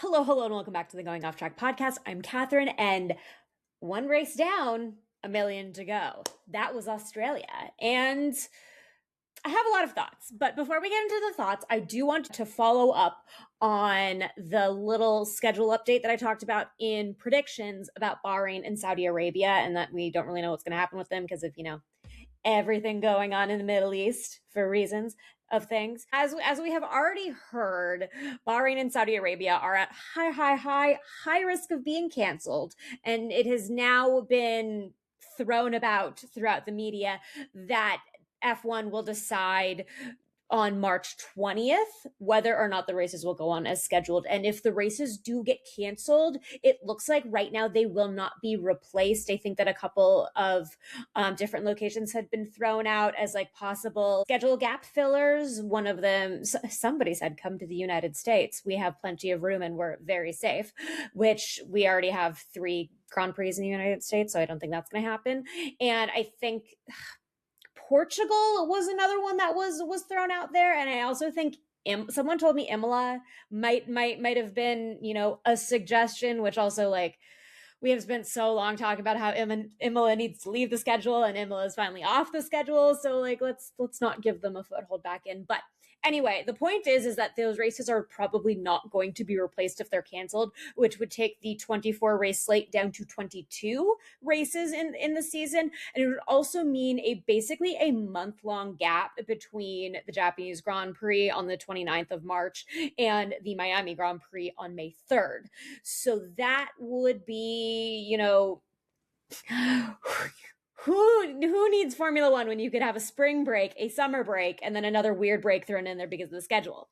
Hello, and welcome back to the Going Off Track podcast. I'm Kathryn, and one race down, a million to go. That was Australia. And I have a lot of thoughts, but before we get into the thoughts, I do want to follow up on the little schedule update that I talked about in predictions about Bahrain and Saudi Arabia, and that we don't really know what's going to happen with them because of, everything going on in the Middle East for reasons of things. As we have already heard, Bahrain and Saudi Arabia are at high risk of being canceled. And it has now been thrown about throughout the media that F1 will decide on March 20th whether or not the races will go on as scheduled. And if the races do get canceled, it looks like right now they will not be replaced. I think that a couple of different locations had been thrown out as like possible schedule gap fillers. One of them, somebody said, come to the United States. We have plenty of room and we're very safe, which we already have 3 Grand Prix in the United States, so I don't think that's going to happen. And I think Portugal was another one that was thrown out there, and I also think someone told me Imola might have been, a suggestion, which also, like, we have spent so long talking about how Imola needs to leave the schedule, and Imola is finally off the schedule. So, like, let's not give them a foothold back in. But anyway, the point is that those races are probably not going to be replaced if they're canceled, which would take the 24 race slate down to 22 races in the season. And it would also mean basically a month-long gap between the Japanese Grand Prix on the 29th of March and the Miami Grand Prix on May 3rd. So that would be, who needs Formula One when you could have a spring break, a summer break, and then another weird break thrown in there because of the schedule?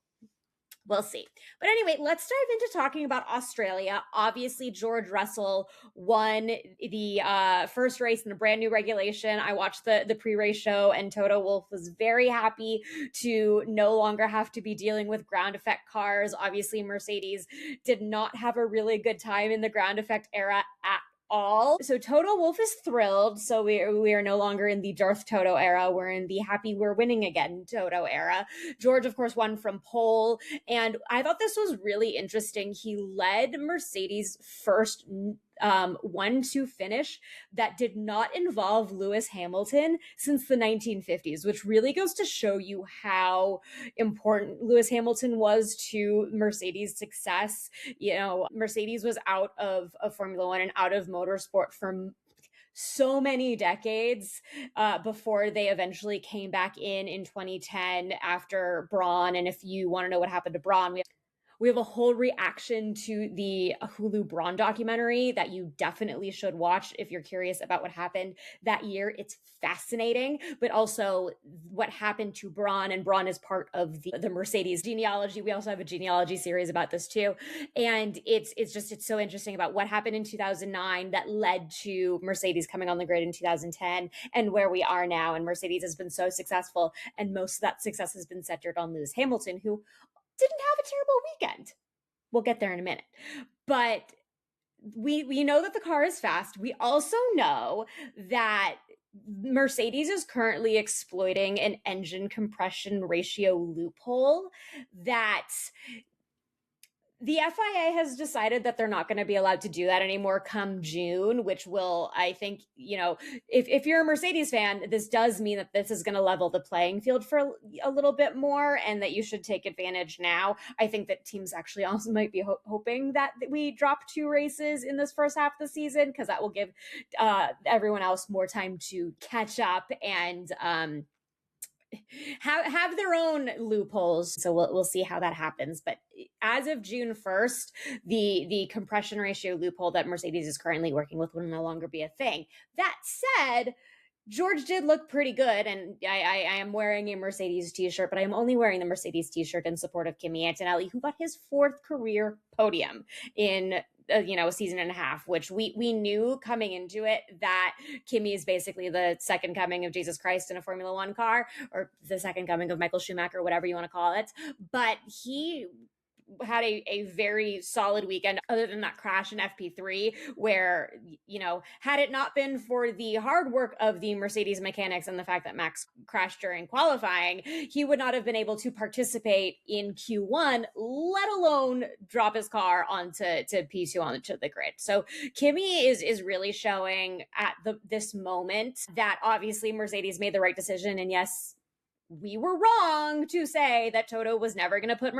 We'll see. But anyway, let's dive into talking about Australia. Obviously, George Russell won the first race in the brand new regulation. I watched the pre-race show, and Toto Wolff was very happy to no longer have to be dealing with ground effect cars. Obviously, Mercedes did not have a really good time in the ground effect era at all. So Toto Wolff is thrilled. So we are no longer in the Darth Toto era. We're in the happy we're winning again Toto era. George, of course, won from pole. And I thought this was really interesting. He led Mercedes' first 1-2 finish that did not involve Lewis Hamilton since the 1950s, which really goes to show you how important Lewis Hamilton was to Mercedes' success. Mercedes was out of Formula One and out of motorsport for so many decades before they eventually came back in 2010 after Brawn. And if you want to know what happened to Brawn, we have a whole reaction to the Hulu Brawn documentary that you definitely should watch if you're curious about what happened that year. It's fascinating, but also what happened to Brawn, and Brawn is part of the Mercedes genealogy. We also have a genealogy series about this too. And it's so interesting about what happened in 2009 that led to Mercedes coming on the grid in 2010 and where we are now. And Mercedes has been so successful, and most of that success has been centered on Lewis Hamilton, who didn't have a terrible weekend. We'll get there in a minute. But we know that the car is fast. We also know that Mercedes is currently exploiting an engine compression ratio loophole that the FIA has decided that they're not going to be allowed to do that anymore come June, which will, I think, if you're a Mercedes fan, this does mean that this is going to level the playing field for a little bit more, and that you should take advantage now. I think that teams actually also might be hoping that we drop 2 races in this first half of the season, because that will give everyone else more time to catch up and have their own loopholes. So we'll see how that happens. But as of June 1st, the compression ratio loophole that Mercedes is currently working with will no longer be a thing. That said, George did look pretty good, and I am wearing a Mercedes t-shirt, but I'm only wearing the Mercedes t-shirt in support of Kimi Antonelli, who got his 4th career podium in a season and a half, which we knew coming into it that Kimi is basically the second coming of Jesus Christ in a Formula One car, or the second coming of Michael Schumacher, whatever you want to call it. But he had a very solid weekend, other than that crash in FP3, where, had it not been for the hard work of the Mercedes mechanics and the fact that Max crashed during qualifying, he would not have been able to participate in Q1, let alone drop his car onto P2 onto the grid. So Kimi is really showing at this moment that obviously Mercedes made the right decision. And yes, we were wrong to say that Toto was never going to put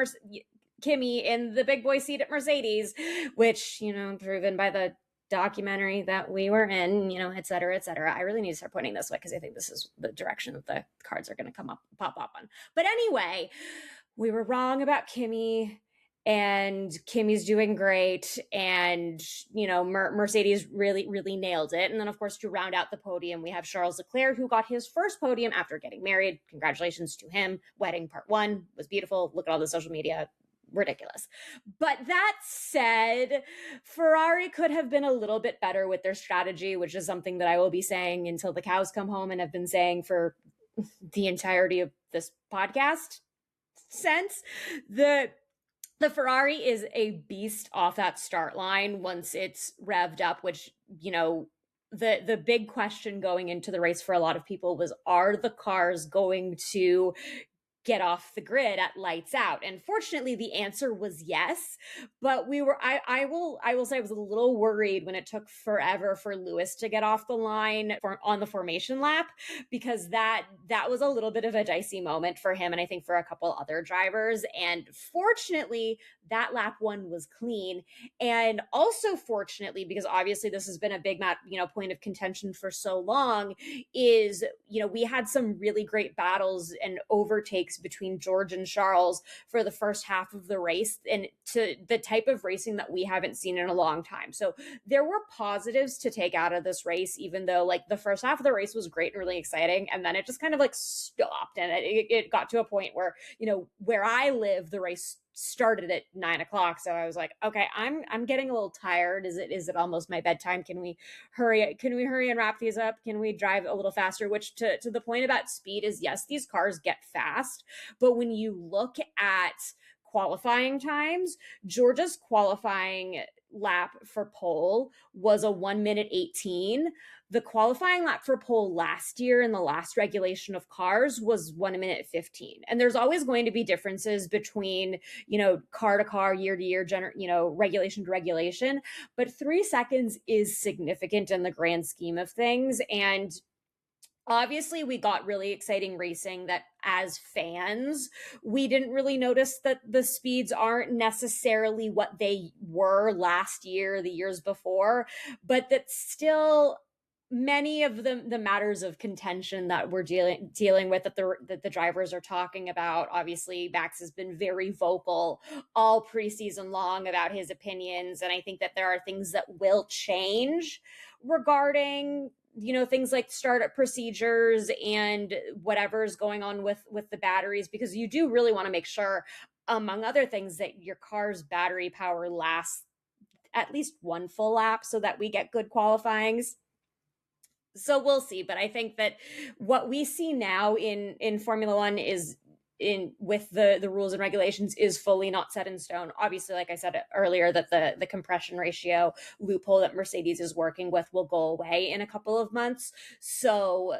Kimi in the big boy seat at Mercedes, which, proven by the documentary that we were in, et cetera, et cetera. I really need to start pointing this way because I think this is the direction that the cards are going to pop up on. But anyway, we were wrong about Kimi. And Kimi's doing great. And, Mercedes really, really nailed it. And then, of course, to round out the podium, we have Charles Leclerc, who got his first podium after getting married. Congratulations to him. Wedding part 1 was beautiful. Look at all the social media. Ridiculous. But that said, Ferrari could have been a little bit better with their strategy, which is something that I will be saying until the cows come home, and have been saying for the entirety of this podcast since. The Ferrari is a beast off that start line once it's revved up, which, the big question going into the race for a lot of people was, are the cars going to get off the grid at lights out? And fortunately, the answer was yes. But I will say I was a little worried when it took forever for Lewis to get off the line on the formation lap, because that was a little bit of a dicey moment for him, and I think for a couple other drivers. And fortunately, that lap 1 was clean. And also fortunately, because obviously this has been a big point of contention for so long, is, we had some really great battles and overtakes between George and Charles for the first half of the race, and to the type of racing that we haven't seen in a long time. So there were positives to take out of this race, even though the first half of the race was great and really exciting. And then it just kind of stopped. And it got to a point where, where I live, the race started at 9 o'clock. So I was like, okay, I'm getting a little tired. Is it almost my bedtime? Can we hurry and wrap these up? Can we drive a little faster? Which to the point about speed is, yes, these cars get fast, but when you look at qualifying times, Georgia's qualifying lap for pole was a 1:18. The qualifying lap for pole last year in the last regulation of cars was 1:15. And there's always going to be differences between, car to car, year to year, regulation to regulation. But 3 seconds is significant in the grand scheme of things. And obviously, we got really exciting racing that as fans, we didn't really notice that the speeds aren't necessarily what they were last year, the years before, but that still many of the matters of contention that we're dealing with, that the drivers are talking about. Obviously, Max has been very vocal all preseason long about his opinions, and I think that there are things that will change regarding things like startup procedures and whatever's going on with the batteries, because you do really want to make sure, among other things, that your car's battery power lasts at least 1 full lap so that we get good qualifyings. So we'll see. But I think that what we see now in Formula One is with the rules and regulations is fully not set in stone. Obviously, like I said earlier, that the compression ratio loophole that Mercedes is working with will go away in a couple of months. So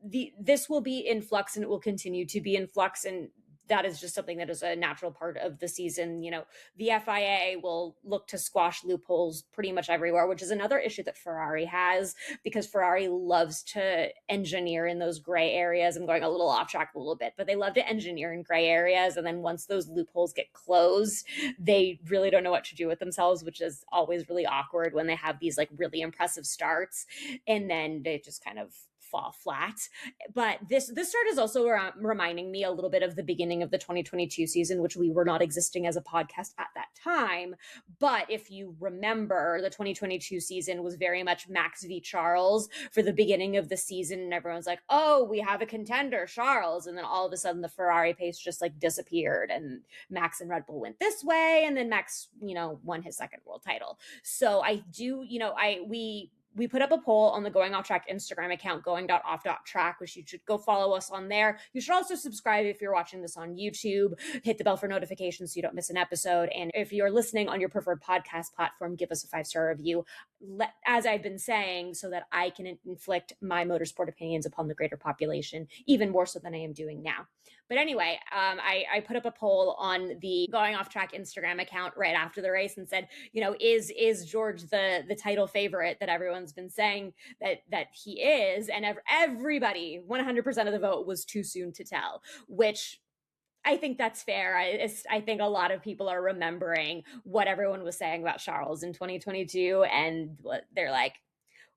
this will be in flux, and it will continue to be in flux. And that is just something that is a natural part of the season. The FIA will look to squash loopholes pretty much everywhere, which is another issue that Ferrari has, because Ferrari loves to engineer in those gray areas. I'm going a little off track a little bit, but they love to engineer in gray areas. And then once those loopholes get closed, they really don't know what to do with themselves, which is always really awkward when they have these really impressive starts and then they just kind of fall flat. But this start is also reminding me a little bit of the beginning of the 2022 season, which we were not existing as a podcast at that time. But if you remember, the 2022 season was very much Max v Charles for the beginning of the season, and everyone's like, oh, we have a contender, Charles. And then all of a sudden the Ferrari pace just disappeared, and Max and Red Bull went this way, and then Max won his second world title. So I do, we put up a poll on the Going Off Track Instagram account, going.off.track, which you should go follow us on there. You should also subscribe if you're watching this on YouTube. Hit the bell for notifications so you don't miss an episode. And if you're listening on your preferred podcast platform, give us a 5-star review, as I've been saying, so that I can inflict my motorsport opinions upon the greater population, even more so than I am doing now. But anyway, I put up a poll on the Going Off Track Instagram account right after the race and said, is George the title favorite that everyone's been saying that he is? And everybody, 100% of the vote was too soon to tell, which I think that's fair. I think a lot of people are remembering what everyone was saying about Charles in 2022, and they're like,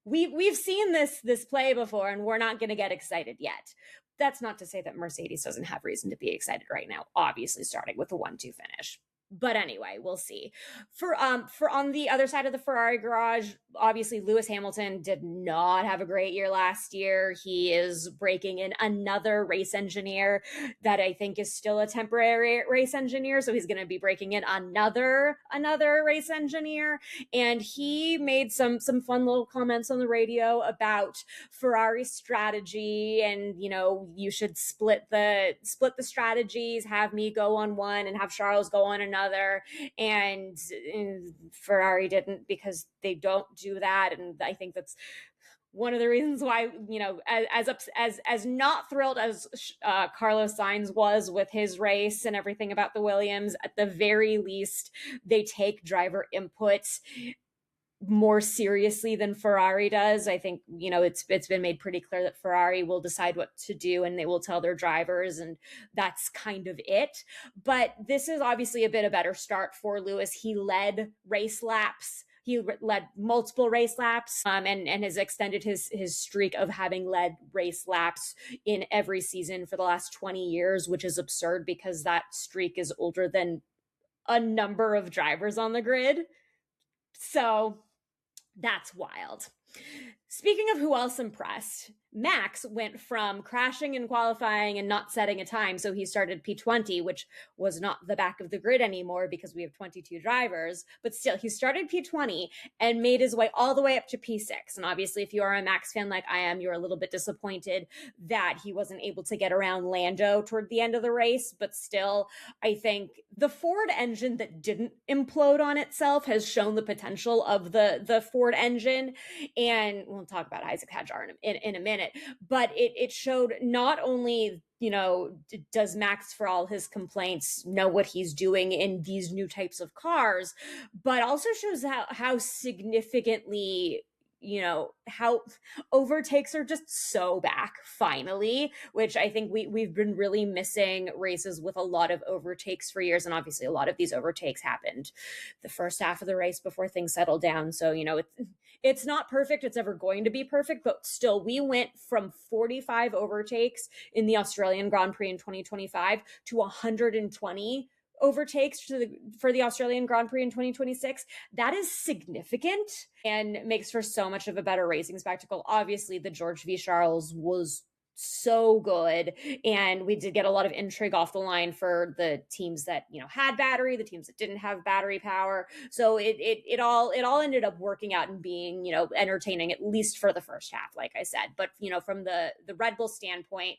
we've seen this play before, and we're not going to get excited yet. That's not to say that Mercedes doesn't have reason to be excited right now, obviously starting with a 1-2 finish. But anyway, we'll see. For on the other side of the Ferrari garage, obviously Lewis Hamilton did not have a great year last year. He is breaking in another race engineer that I think is still a temporary race engineer. So he's going to be breaking in another race engineer. And he made some fun little comments on the radio about Ferrari's strategy, and you should split the strategies, have me go on one and have Charles go on another. And Ferrari didn't, because they don't do that. And I think that's one of the reasons why, as not thrilled as Carlos Sainz was with his race and everything about the Williams, at the very least, they take driver input more seriously than Ferrari does. I think, it's been made pretty clear that Ferrari will decide what to do and they will tell their drivers, and that's kind of it. But this is obviously a bit of a better start for Lewis. He led race laps. He led multiple race laps, and has extended his streak of having led race laps in every season for the last 20 years, which is absurd because that streak is older than a number of drivers on the grid. So that's wild. Speaking of who else impressed, Max went from crashing in qualifying and not setting a time, so he started P20, which was not the back of the grid anymore because we have 22 drivers, but still, he started P20 and made his way all the way up to P6. And obviously, if you are a Max fan like I am, you're a little bit disappointed that he wasn't able to get around Lando toward the end of the race, but still, I think the Ford engine that didn't implode on itself has shown the potential of the Ford engine, and we'll talk about Isaac Hadjar in a minute, but it showed not only, does Max, for all his complaints, know what he's doing in these new types of cars, but also shows how significantly, how overtakes are just so back finally, which I think we've been really missing races with a lot of overtakes for years. And obviously a lot of these overtakes happened the first half of the race before things settled down. So, it's not perfect. It's never going to be perfect, but still, we went from 45 overtakes in the Australian Grand Prix in 2025 to 120 overtakes for the Australian Grand Prix in 2026. That is significant and makes for so much of a better racing spectacle. Obviously, the George v. Charles was so good, and we did get a lot of intrigue off the line for the teams that had battery, the teams that didn't have battery power. So it all ended up working out and being entertaining, at least for the first half, like I said. But from the Red Bull standpoint,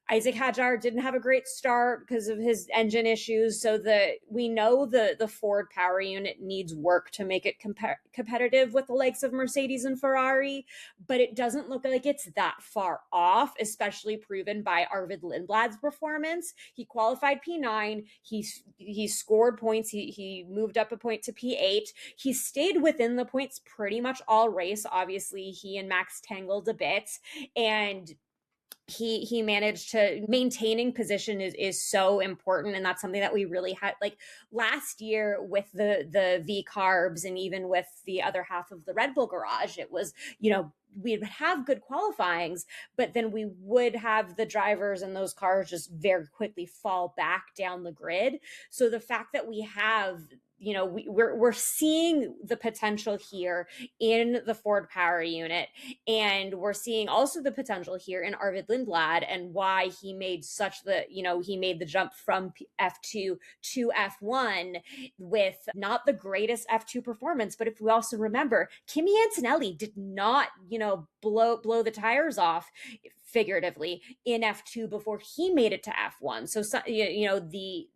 Isaac Hadjar didn't have a great start because of his engine issues. So we know the Ford power unit needs work to make it competitive with the likes of Mercedes and Ferrari, but it doesn't look like it's that far off, especially proven by Arvid Lindblad's performance. He qualified P9. He scored points. He moved up a point to P8. He stayed within the points pretty much all race. Obviously, he and Max tangled a bit, and he managed to maintaining position is so important, and that's something that we really had like last year with the V carbs, and even with the other half of the Red Bull garage. It was we'd have good qualifyings, but then we would have the drivers in those cars just very quickly fall back down the grid. So the fact that we have we're seeing the potential here in the Ford power unit, and we're seeing also the potential here in Arvid Lindblad, and why he made he made the jump from F2 to F1 with not the greatest F2 performance. But if we also remember, Kimi Antonelli did not, blow the tires off, figuratively, in F2 before he made it to F1. So the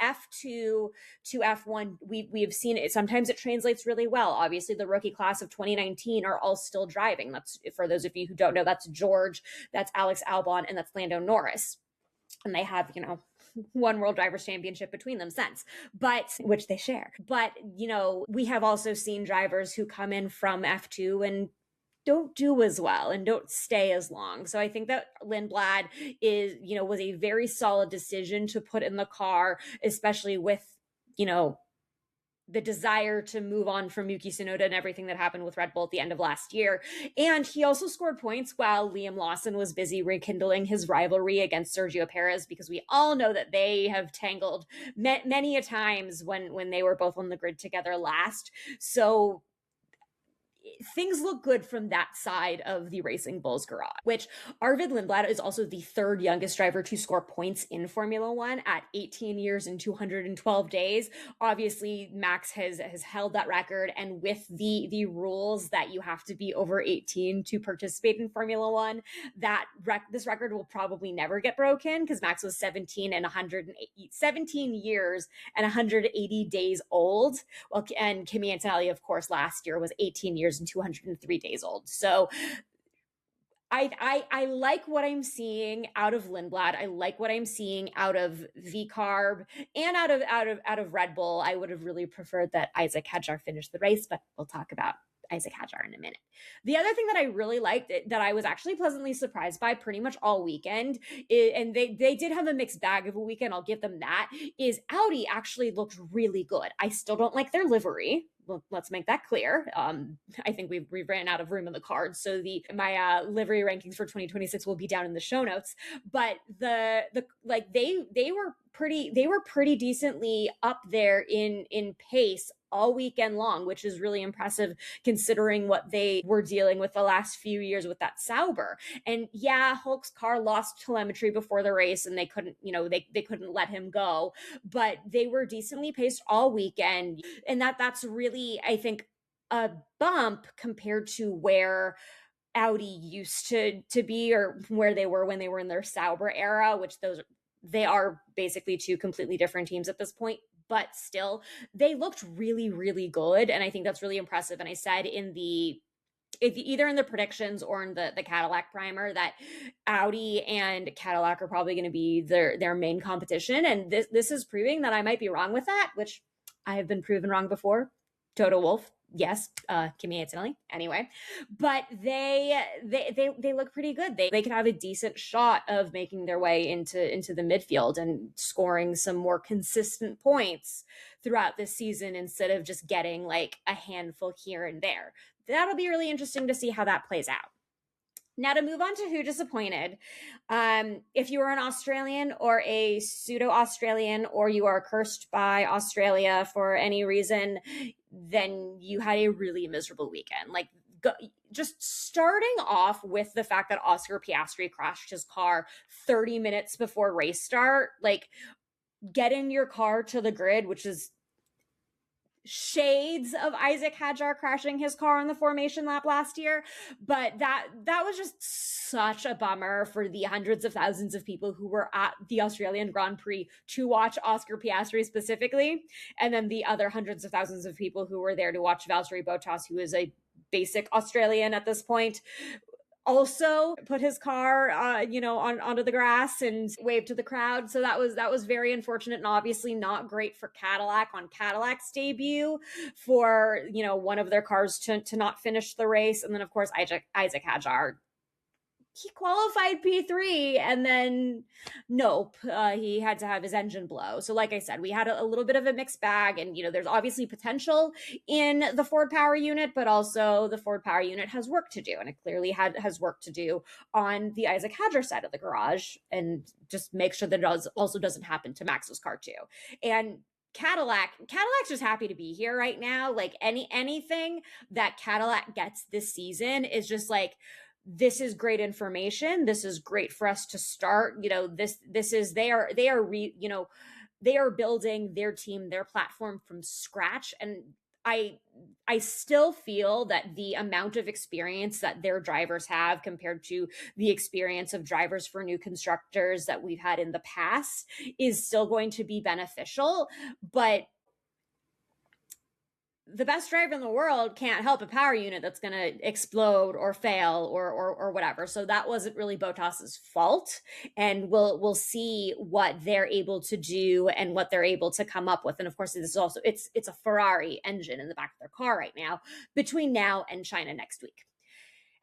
F2 to F1, we've seen it. Sometimes it translates really well. Obviously, the rookie class of 2019 are all still driving. That's, for those of you who don't know, that's George, that's Alex Albon, and that's Lando Norris. And they have, one World Drivers' Championship between them since, which they share. But, we have also seen drivers who come in from F2 and don't do as well and don't stay as long. So I think that Lindblad was a very solid decision to put in the car, especially with, the desire to move on from Yuki Tsunoda and everything that happened with Red Bull at the end of last year. And he also scored points while Liam Lawson was busy rekindling his rivalry against Sergio Perez, because we all know that they have tangled many a times when they were both on the grid together last. So things look good from that side of the Racing Bulls garage, which Arvid Lindblad is also the third youngest driver to score points in Formula One at 18 years and 212 days. Obviously, Max has held that record, and with the rules that you have to be over 18 to participate in Formula One, this record will probably never get broken, because Max was 17 years and 180 days old. Well, and Kimi Antonelli, of course, last year was 18 years and 203 days old. So I like what I'm seeing out of Lindblad. I like what I'm seeing out of VCarb and out of Red Bull. I would have really preferred that Isaac Hadjar finished the race, but we'll talk about Isaac Hadjar in a minute. The other thing that I really liked, that I was actually pleasantly surprised by pretty much all weekend, and they did have a mixed bag of a weekend, I'll give them that, is Audi actually looked really good. I still don't like their livery. Well, let's make that clear. I think we've ran out of room in the cards, so my livery rankings for 2026 will be down in the show notes. But they were pretty decently up there in pace all weekend long, which is really impressive considering what they were dealing with the last few years with that Sauber. And yeah, Hulk's car lost telemetry before the race, and they couldn't let him go, but they were decently paced all weekend. And that's really, I think, a bump compared to where Audi used to be, or where they were when they were in their Sauber era, which they are basically two completely different teams at this point. But still, they looked really, really good. And I think that's really impressive. And I said either in the predictions or in the Cadillac primer that Audi and Cadillac are probably going to be their main competition. And this is proving that I might be wrong with that, which I have been proven wrong before. Toto Wolff, yes, Kimi Antonelli, anyway, but they look pretty good. They could have a decent shot of making their way into the midfield and scoring some more consistent points throughout this season, instead of just getting like a handful here and there. That'll be really interesting to see how that plays out. Now, to move on to who disappointed, if you are an Australian or a pseudo-Australian, or you are cursed by Australia for any reason, then you had a really miserable weekend. Like, just starting off with the fact that Oscar Piastri crashed his car 30 minutes before race start, like getting your car to the grid, which is shades of Isaac Hadjar crashing his car on the formation lap last year. But that was just such a bummer for the hundreds of thousands of people who were at the Australian Grand Prix to watch Oscar Piastri specifically, and then the other hundreds of thousands of people who were there to watch Valtteri Bottas, who is a basic Australian at this point, also put his car onto the grass and waved to the crowd. So that was very unfortunate, and obviously not great for Cadillac on Cadillac's debut, for one of their cars to not finish the race. And then of course Isaac Hadjar, he qualified P3, and then nope, he had to have his engine blow. So like I said, we had a little bit of a mixed bag, and there's obviously potential in the Ford power unit, but also the Ford power unit has work to do, and it clearly has work to do on the Isaac Hadjar side of the garage, and just make sure that it also doesn't happen to Max's car too. And Cadillac's just happy to be here right now. Like anything that Cadillac gets this season is just like, this is great information. This is great for us to start. This is they are they are building their team, their platform from scratch. And I still feel that the amount of experience that their drivers have compared to the experience of drivers for new constructors that we've had in the past is still going to be beneficial. But the best driver in the world can't help a power unit that's going to explode or fail or whatever. So that wasn't really Bottas's fault, and we'll see what they're able to do and what they're able to come up with. And of course, this is also it's a Ferrari engine in the back of their car right now between now and China next week.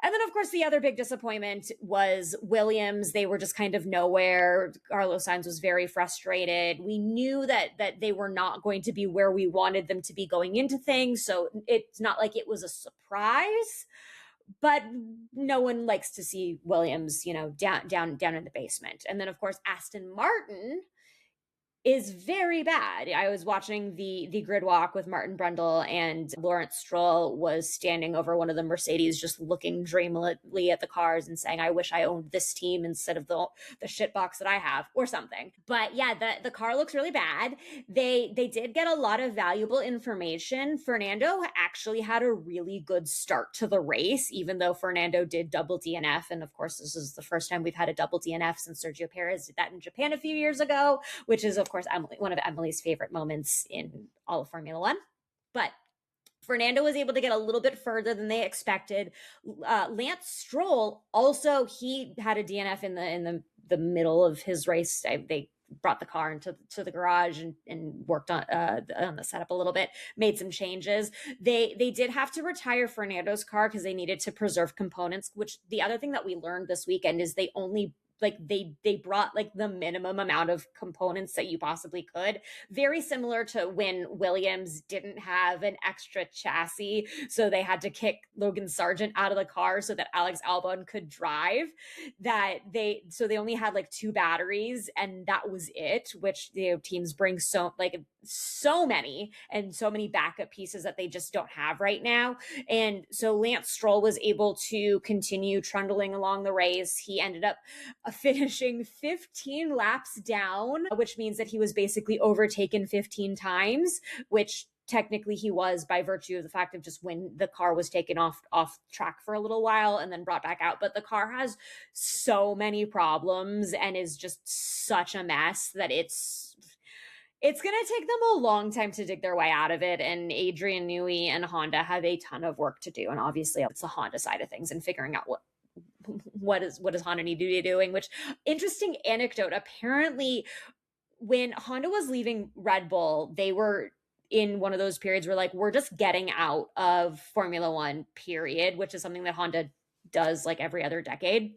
And then, of course, the other big disappointment was Williams. They were just kind of nowhere. Carlos Sainz was very frustrated. We knew that they were not going to be where we wanted them to be going into things. So it's not like it was a surprise, but no one likes to see Williams, down in the basement. And then, of course, Aston Martin is very bad. I was watching the grid walk with Martin Brundle, and Lawrence Stroll was standing over one of the Mercedes just looking dreamily at the cars and saying, I wish I owned this team instead of the shit box that I have or something. But yeah, the car looks really bad. They did get a lot of valuable information. Fernando actually had a really good start to the race, even though Fernando did double DNF. And of course, this is the first time we've had a double DNF since Sergio Perez did that in Japan a few years ago, which is, of course, one of Emily's favorite moments in all of Formula One. But Fernando was able to get a little bit further than they expected. Lance Stroll also, he had a DNF in the middle of his race. They brought the car into the garage and worked on the setup a little bit, made some changes. They did have to retire Fernando's car because they needed to preserve components, which the other thing that we learned this weekend is they only they brought like the minimum amount of components that you possibly could. Very similar to when Williams didn't have an extra chassis, so they had to kick Logan Sargent out of the car so that Alex Albon could drive. They only had like 2 batteries, and that was it, which teams bring so many backup pieces that they just don't have right now. And so Lance Stroll was able to continue trundling along the race. He ended up finishing 15 laps down, which means that he was basically overtaken 15 times, which technically he was by virtue of the fact of just when the car was taken off track for a little while and then brought back out. But the car has so many problems and is just such a mess that it's going to take them a long time to dig their way out of it. And Adrian Newey and Honda have a ton of work to do. And obviously it's the Honda side of things and figuring out what does Honda need to be doing, which interesting anecdote. Apparently when Honda was leaving Red Bull, they were in one of those periods where we're just getting out of Formula One, period, which is something that Honda does like every other decade.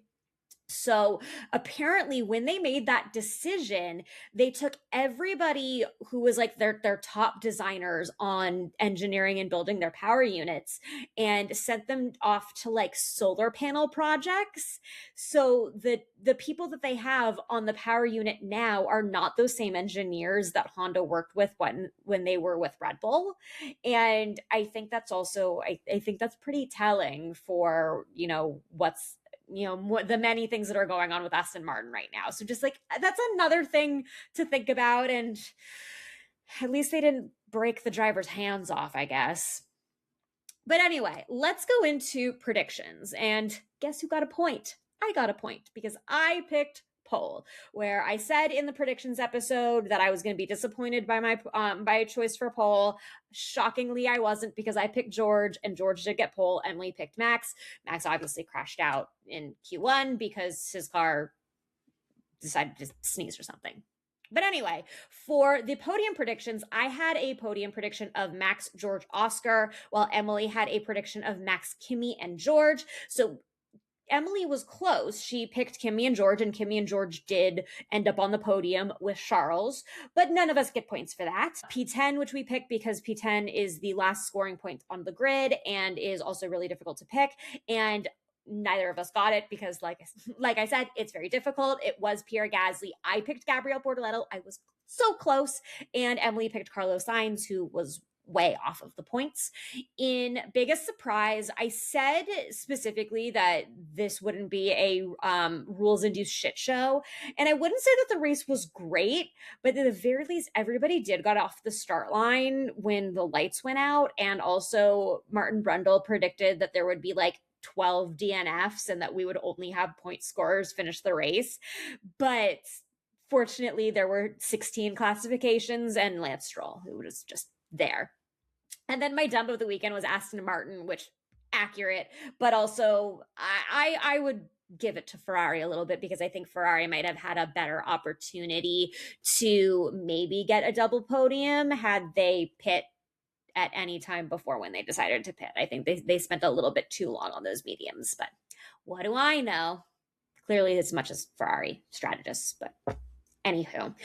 So apparently when they made that decision, they took everybody who was like their top designers on engineering and building their power units and sent them off to like solar panel projects. So the people that they have on the power unit now are not those same engineers that Honda worked with when they were with Red Bull. And I think that's also, I think that's pretty telling for, what's, the many things that are going on with Aston Martin right now. So just that's another thing to think about. And at least they didn't break the driver's hands off, I guess. But anyway, let's go into predictions. And guess who got a point? I got a point because I picked pole, where I said in the predictions episode that I was going to be disappointed by my by a choice for pole. Shockingly, I wasn't, because I picked George and George did get pole. Emily picked Max. Max obviously crashed out in Q1 because his car decided to sneeze or something. But anyway, for the podium predictions, I had a podium prediction of Max, George, Oscar, while Emily had a prediction of Max, Kimi, and George. So Emily was close. She picked Kimi and George, and Kimi and George did end up on the podium with Charles, but none of us get points for that. P10, which we picked because P10 is the last scoring point on the grid and is also really difficult to pick. And neither of us got it because, like I said, it's very difficult. It was Pierre Gasly. I picked Gabriel Bortoleto. I was so close. And Emily picked Carlos Sainz, who was way off of the points. In biggest surprise, I said specifically that this wouldn't be a rules-induced shit show. And I wouldn't say that the race was great, but at the very least, everybody did got off the start line when the lights went out. And also, Martin Brundle predicted that there would be like 12 DNFs and that we would only have point scorers finish the race. But fortunately, there were 16 classifications and Lance Stroll, who was just there. And then my dump of the weekend was Aston Martin, which accurate, but also I would give it to Ferrari a little bit because I think Ferrari might have had a better opportunity to maybe get a double podium had they pit at any time before when they decided to pit. I think they spent a little bit too long on those mediums, but what do I know? Clearly as much as Ferrari strategists, but anywho.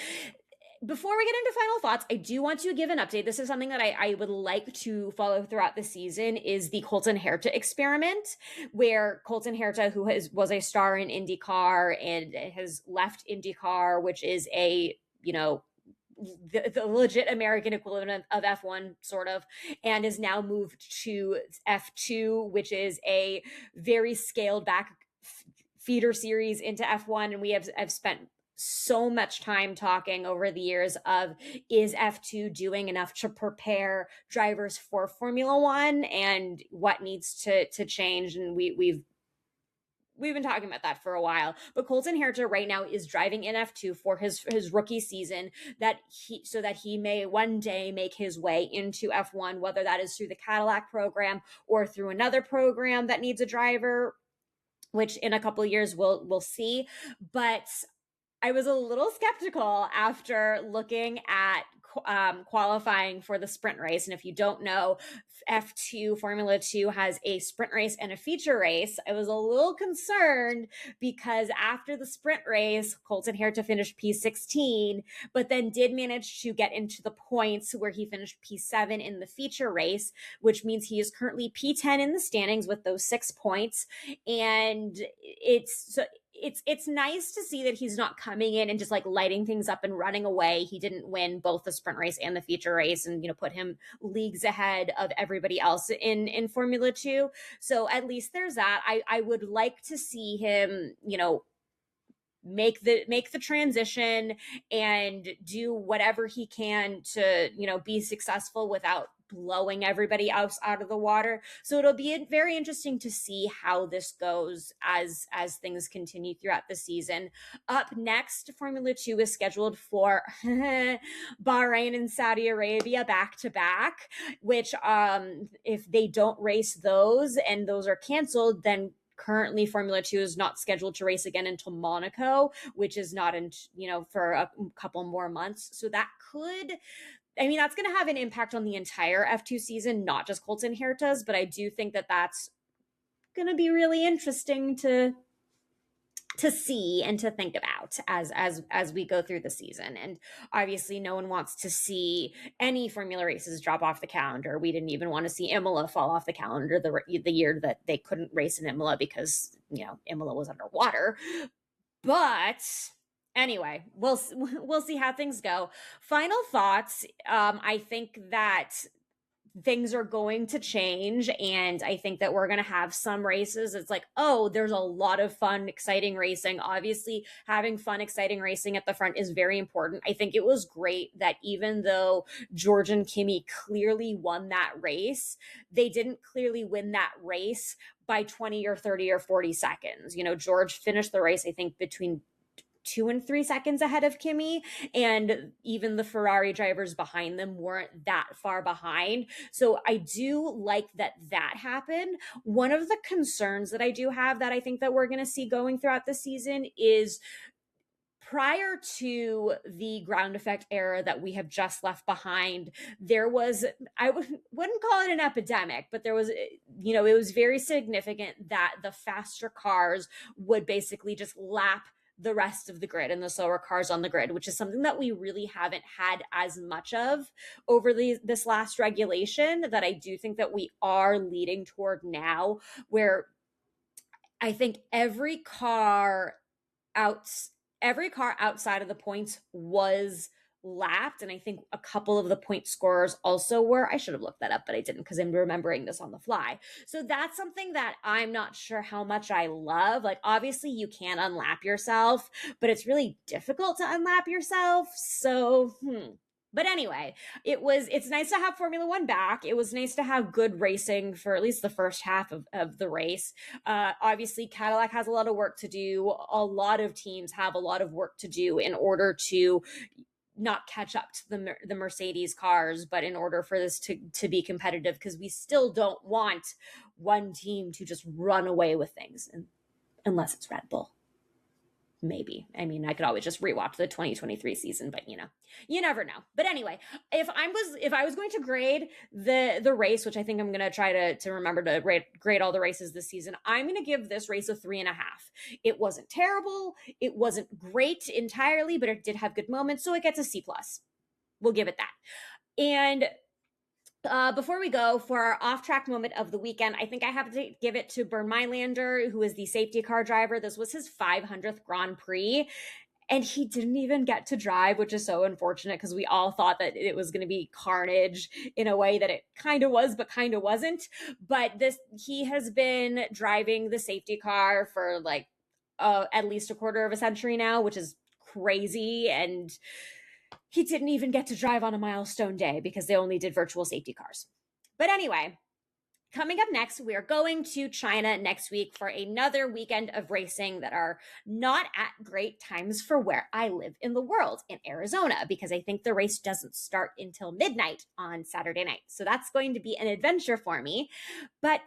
Before we get into final thoughts, I do want to give an update. This is something that I would like to follow throughout the season is the Colton Herta experiment, where Colton Herta, who was a star in IndyCar and has left IndyCar, which is a, the legit American equivalent of F1, sort of, and is now moved to F2, which is a very scaled back feeder series into F1. And we have spent so much time talking over the years of, is F2 doing enough to prepare drivers for Formula One and what needs to change? And we've been talking about that for a while, but Colton Herta right now is driving in F2 for his rookie season so that he may one day make his way into F1, whether that is through the Cadillac program or through another program that needs a driver, which in a couple of years we'll see. But I was a little skeptical after looking at qualifying for the sprint race. And if you don't know, F2 Formula 2 has a sprint race and a feature race. I was a little concerned because after the sprint race, Colton Herta finished P16, but then did manage to get into the points where he finished P7 in the feature race, which means he is currently P10 in the standings with those 6 points. And it's nice to see that he's not coming in and just like lighting things up and running away. He didn't win both the sprint race and the feature race and, put him leagues ahead of everybody else in Formula 2. So at least there's that. I would like to see him, make the transition and do whatever he can to, be successful without blowing everybody else out of the water. So it'll be very interesting to see how this goes as things continue throughout the season. Up next, Formula 2 is scheduled for Bahrain and Saudi Arabia back to back, which if they don't race those and those are canceled, then currently Formula 2 is not scheduled to race again until Monaco, which is not for a couple more months. So that's going to have an impact on the entire F2 season, not just Colton Herta's, but I do think that that's going to be really interesting to see and to think about as we go through the season. And obviously no one wants to see any Formula races drop off the calendar. We didn't even want to see Imola fall off the calendar the year that they couldn't race in Imola because, Imola was underwater. But anyway, we'll see how things go. Final thoughts. I think that things are going to change, and I think that we're going to have some races. It's like, oh, there's a lot of fun, exciting racing. Obviously, having fun, exciting racing at the front is very important. I think it was great that even though George and Kimi clearly won that race, they didn't clearly win that race by 20 or 30 or 40 seconds. George finished the race, I think, between 2 and 3 seconds ahead of Kimi, and even the Ferrari drivers behind them weren't that far behind. So I do like that happened. One of the concerns that I do have that I think that we're going to see going throughout the season is, prior to the ground effect era that we have just left behind, there was, I wouldn't call it an epidemic, but there was, it was very significant that the faster cars would basically just lap the rest of the grid and the slower cars on the grid, which is something that we really haven't had as much of over this last regulation, that I do think that we are leading toward now, where I think every car outside of the points was lapped. And I think a couple of the point scorers also were. I should have looked that up, but I didn't because I'm remembering this on the fly. So that's something that I'm not sure how much I love. Like, obviously, you can unlap yourself, but it's really difficult to unlap yourself. So, But anyway, it's nice to have Formula One back. It was nice to have good racing for at least the first half of the race. Obviously, Cadillac has a lot of work to do. A lot of teams have a lot of work to do in order to not catch up to the Mercedes cars, but in order for this to be competitive, because we still don't want one team to just run away with things, unless it's Red Bull. Maybe. I mean, I could always just rewatch the 2023 season, but you never know. But anyway, if I was going to grade the race, which I think I'm going to try to remember to grade all the races this season, I'm going to give this race a 3.5. It wasn't terrible. It wasn't great entirely, but it did have good moments. So it gets a C+. We'll give it that. And before we go, for our off-track moment of the weekend, I think I have to give it to Bernd Mailander, who is the safety car driver. This was his 500th Grand Prix, and he didn't even get to drive, which is so unfortunate because we all thought that it was going to be carnage in a way that it kind of was, but kind of wasn't. But he has been driving the safety car for like at least a quarter of a century now, which is crazy. And he didn't even get to drive on a milestone day because they only did virtual safety cars. But anyway, coming up next, we are going to China next week for another weekend of racing that are not at great times for where I live in the world, in Arizona, because I think the race doesn't start until midnight on Saturday night. So that's going to be an adventure for me. But,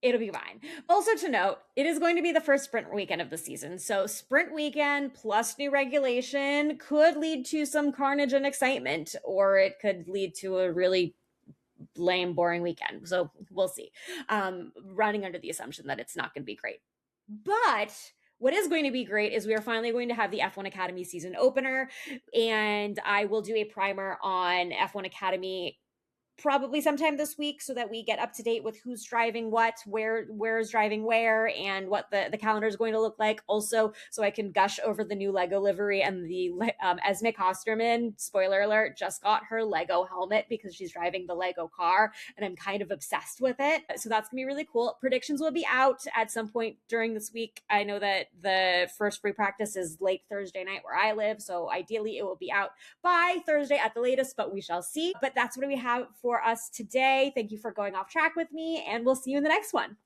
it'll be fine. Also to note, it is going to be the first sprint weekend of the season. So sprint weekend plus new regulation could lead to some carnage and excitement, or it could lead to a really lame, boring weekend. So we'll see. Running under the assumption that it's not going to be great. But what is going to be great is we are finally going to have the F1 Academy season opener, and I will do a primer on F1 Academy probably sometime this week so that we get up to date with who's driving what, where's driving where, and what the calendar is going to look like. Also, so I can gush over the new Lego livery, and the Esme Kosterman, spoiler alert, just got her Lego helmet because she's driving the Lego car, and I'm kind of obsessed with it. So that's gonna be really cool. Predictions will be out at some point during this week. I know that the first free practice is late Thursday night where I live, so ideally it will be out by Thursday at the latest, but we shall see. But that's what we have for us today. Thank you for going off track with me, and we'll see you in the next one.